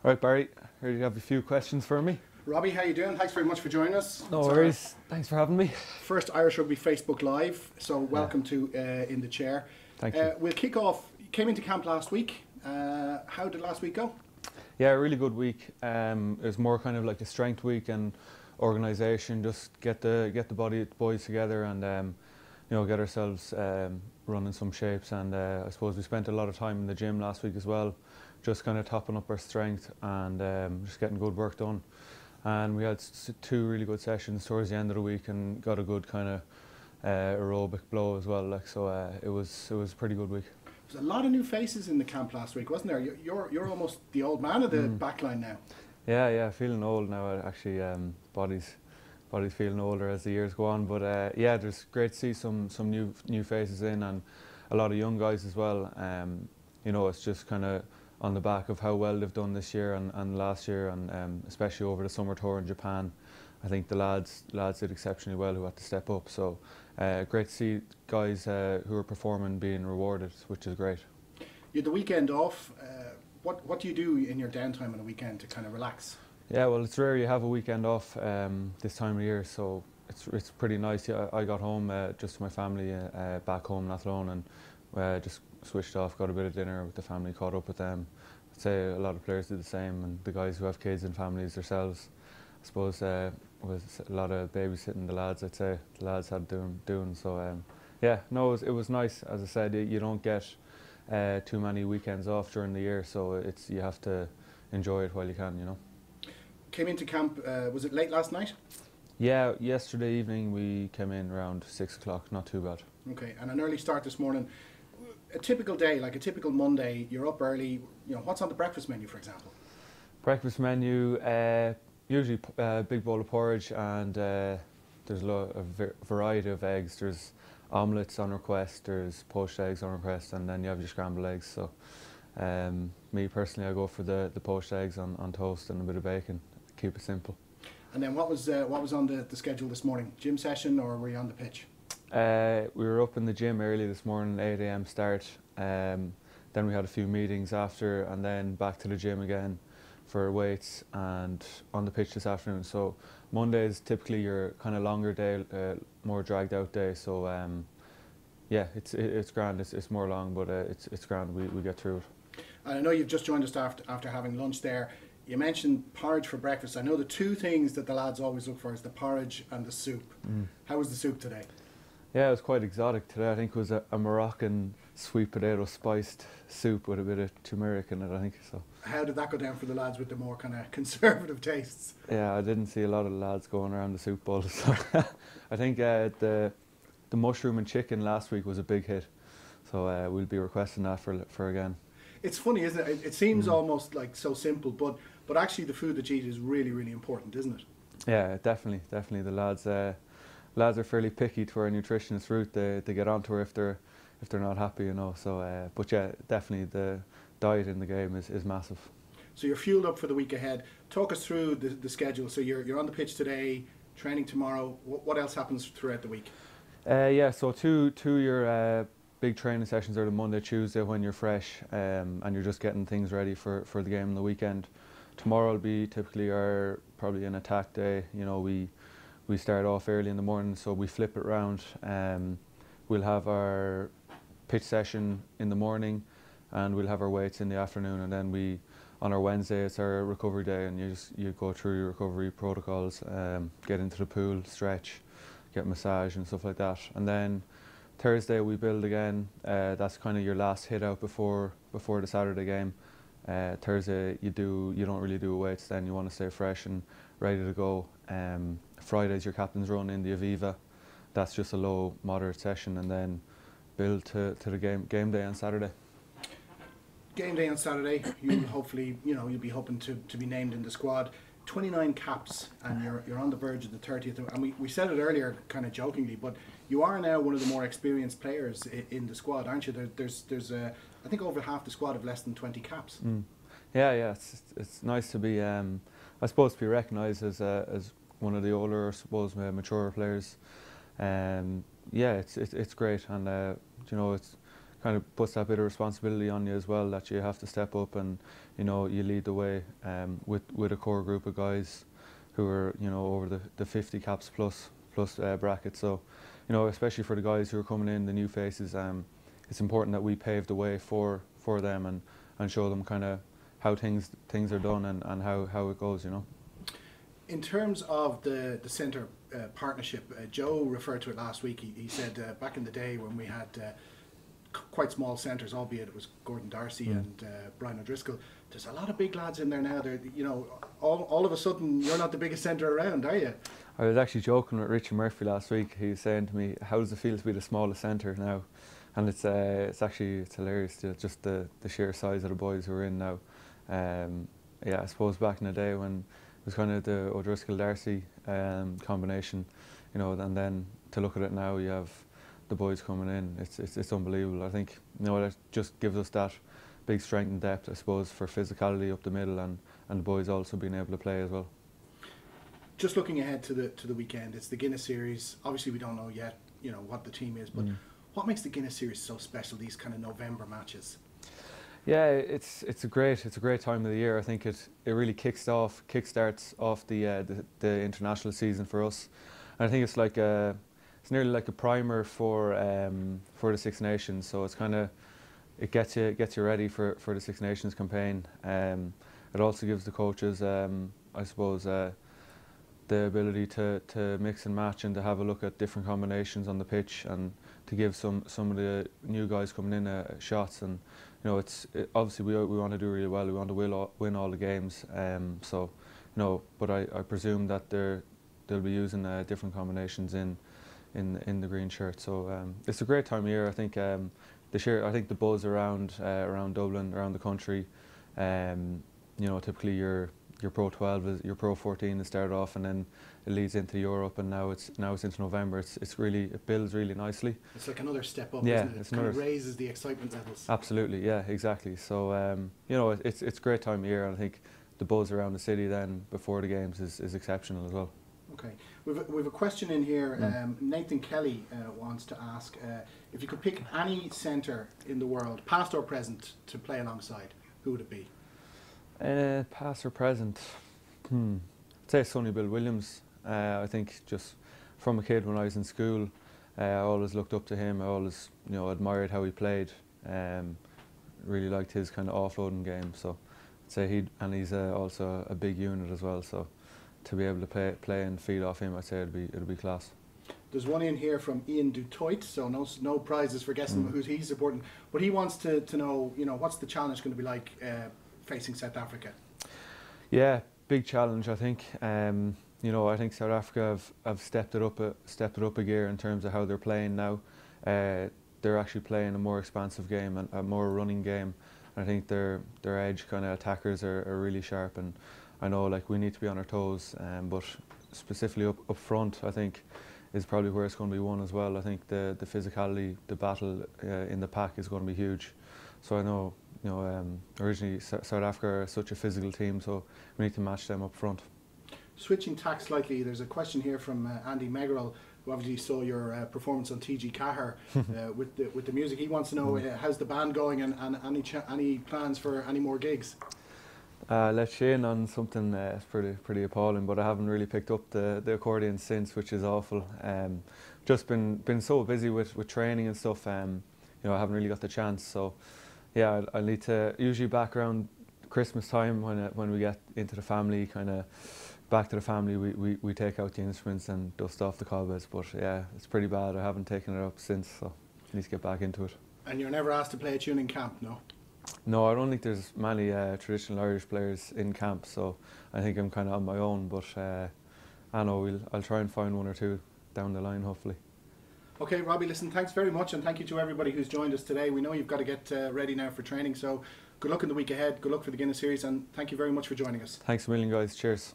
All right, Barry, here you have a few questions for me. Robbie, how you doing? Thanks very much for joining us. No worries. Thanks for having me. First Irish Rugby Facebook Live, so welcome to In the Chair. Thank you. We'll kick off. You came into camp last week. How did last week go? Yeah, a really good week. It was more kind of like a strength week and organisation, just get the boys together and get ourselves running some shapes. And I suppose we spent a lot of time in the gym last week as well, just kind of topping up our strength and just getting good work done. And we had two really good sessions towards the end of the week and got a good kind of aerobic blow as well. It was a pretty good week. There's a lot of new faces in the camp last week, wasn't there? You're almost the old man of the backline now. Yeah, feeling old now. Actually, body's feeling older as the years go on. But yeah, there's great to see some new faces in and a lot of young guys as well. It's just kind of on the back of how well they've done this year and last year, and especially over the summer tour in Japan. I think the lads did exceptionally well who had to step up. So great to see guys who are performing being rewarded, which is great. You had the weekend off. What do you do in your downtime on a weekend to kind of relax? Yeah, well, it's rare you have a weekend off this time of year, so it's pretty nice. Yeah, I got home just to my family back home in Athlone and just switched off, got a bit of dinner with the family, caught up with them. I'd say a lot of players did the same, and the guys who have kids and families themselves, I suppose was a lot of babysitting the lads. I'd say the lads had doing so. Yeah, no, it was nice. As I said, you don't get too many weekends off during the year, so you have to enjoy it while you can. Came into camp. Was it late last night? Yeah, yesterday evening we came in around 6 o'clock. Not too bad. Okay, and an early start this morning. A typical day, like a typical Monday, you're up early. What's on the breakfast menu, for example? Breakfast menu, usually a big bowl of porridge, and there's a variety of eggs. There's omelettes on request, there's poached eggs on request, and then you have your scrambled eggs. So me personally, I go for the poached eggs on toast and a bit of bacon. Keep it simple. And then what was on the schedule this morning? Gym session, or were you on the pitch? We were up in the gym early this morning, 8 a.m. start. Then we had a few meetings after, and then back to the gym again for weights and on the pitch this afternoon. So Monday is typically your kind of longer day, more dragged out day. So yeah, it's grand. It's more long, but it's grand. We get through it. And I know you've just joined us after having lunch there. You mentioned porridge for breakfast. I know the two things that the lads always look for is the porridge and the soup. How was the soup today? Yeah, it was quite exotic today. I think it was a Moroccan sweet potato spiced soup with a bit of turmeric in it, I think. So. How did that go down for the lads with the more kind of conservative tastes? Yeah, I didn't see a lot of lads going around the soup bowl. So I think the mushroom and chicken last week was a big hit. So we'll be requesting that for again. It's funny, isn't it? It seems almost like so simple, but actually the food that you eat is really, really important, isn't it? Yeah, definitely. The lads are fairly picky to our nutritionist route. They get onto her if they're not happy, So, but yeah, definitely the diet in the game is massive. So you're fueled up for the week ahead. Talk us through the schedule. So you're on the pitch today, training tomorrow. What else happens throughout the week? Yeah, so two your big training sessions are the Monday, Tuesday when you're fresh and you're just getting things ready for the game on the weekend. Tomorrow will be typically probably an attack day. We start off early in the morning, so we flip it around. We'll have our pitch session in the morning, and we'll have our weights in the afternoon. And then on our Wednesday, it's our recovery day, and you go through your recovery protocols, get into the pool, stretch, get massage and stuff like that. And then Thursday we build again. That's kind of your last hit out before the Saturday game. Thursday you don't really do weights. Then you want to stay fresh and ready to go. Friday's your captain's run in the Aviva. That's just a low, moderate session, and then build to the game day on Saturday. Game day on Saturday, you'll hopefully, you'll be hoping to be named in the squad. 29 caps, and you're on the verge of the 30th. And we said it earlier, kind of jokingly, but you are now one of the more experienced players in the squad, aren't you? There's I think over half the squad have less than 20 caps. Yeah, it's nice to be, I suppose, to be recognised as one of the older, I suppose, mature players. Yeah, it's great, and it's kind of puts that bit of responsibility on you as well, that you have to step up and, you know, you lead the way with a core group of guys who are, you know, over the 50 caps plus bracket. So, you know, especially for the guys who are coming in, the new faces, it's important that we pave the way for them and show them kind of how things are done and how it goes, you know. In terms of the centre partnership, Joe referred to it last week. He said back in the day when we had quite small centres, albeit it was Gordon Darcy and Brian O'Driscoll, there's a lot of big lads in there now. They're, you know, all of a sudden you're not the biggest centre around, are you? I was actually joking with Richie Murphy last week. He was saying to me, how does it feel to be the smallest centre now? And it's hilarious, just the sheer size of the boys who are in now. Yeah, I suppose back in the day when it was kind of the O'Driscoll-Darcy combination, you know, and then to look at it now, you have the boys coming in. It's unbelievable. I think, you know, that just gives us that big strength and depth, I suppose, for physicality up the middle, and the boys also being able to play as well. Just looking ahead to the weekend, it's the Guinness Series. Obviously, we don't know yet, you know, what the team is, but what makes the Guinness Series so special? These kind of November matches. Yeah, it's a great time of the year. I think it really kickstarts off the international season for us. And I think it's like it's nearly like a primer for the Six Nations. So it's kind of, it gets you ready for the Six Nations campaign. It also gives the coaches, I suppose, the ability to mix and match and to have a look at different combinations on the pitch, and to give some of the new guys coming in shots. And you know, obviously we want to do really well. We want to win all the games. So, you know, but I presume that they'll be using different combinations in the green shirt. So it's a great time of year. I think I think the buzz around Dublin, around the country. You know, typically your Pro 12 your Pro 14 is started off, and then it leads into Europe, and now it's into November. It builds really nicely. It's like another step up, yeah, isn't it? It kind of raises the excitement levels. Absolutely, yeah, exactly. So you know, it's a great time of year, and I think the buzz around the city then before the games is exceptional as well. Okay, we've a question in here. Nathan Kelly wants to ask if you could pick any centre in the world, past or present, to play alongside, who would it be? Past or present? I'd say Sonny Bill Williams. I think just from a kid when I was in school, I always looked up to him. I always, you know, admired how he played. Really liked his kind of offloading game. So I'd say he's also a big unit as well. So to be able to play and feed off him, I'd say it'll be class. There's one in here from Ian Dutoit, so no prizes for guessing who he's supporting. But he wants to know, you know, what's the challenge going to be like facing South Africa? Yeah, big challenge, I think. You know, I think South Africa have stepped it up a gear in terms of how they're playing now. They're actually playing a more expansive game and a more running game. And I think their edge kind of attackers are really sharp. And I know, like, we need to be on our toes, but specifically up front, I think, is probably where it's going to be won as well. I think the physicality, the battle in the pack is going to be huge. So I know, you know, originally South Africa are such a physical team, so we need to match them up front. Switching tack slightly, there's a question here from Andy Megerell, who obviously saw your performance on TG Cahir with the music. He wants to know how's the band going, and any plans for any more gigs? Let Shane on something pretty appalling, but I haven't really picked up the accordion since, which is awful. Just been so busy with training and stuff. You know, I haven't really got the chance. So yeah, I need to, usually back around Christmas time when we get into the family, kind of back to the family, we take out the instruments and dust off the cobwebs. But yeah, it's pretty bad. I haven't taken it up since, so I need to get back into it. And you're never asked to play a tune in camp, no? No, I don't think there's many traditional Irish players in camp, so I think I'm kind of on my own. But I know I'll try and find one or two down the line, hopefully. Okay, Robbie, listen, thanks very much, and thank you to everybody who's joined us today. We know you've got to get ready now for training, so good luck in the week ahead. Good luck for the Guinness Series, and thank you very much for joining us. Thanks a million, guys. Cheers.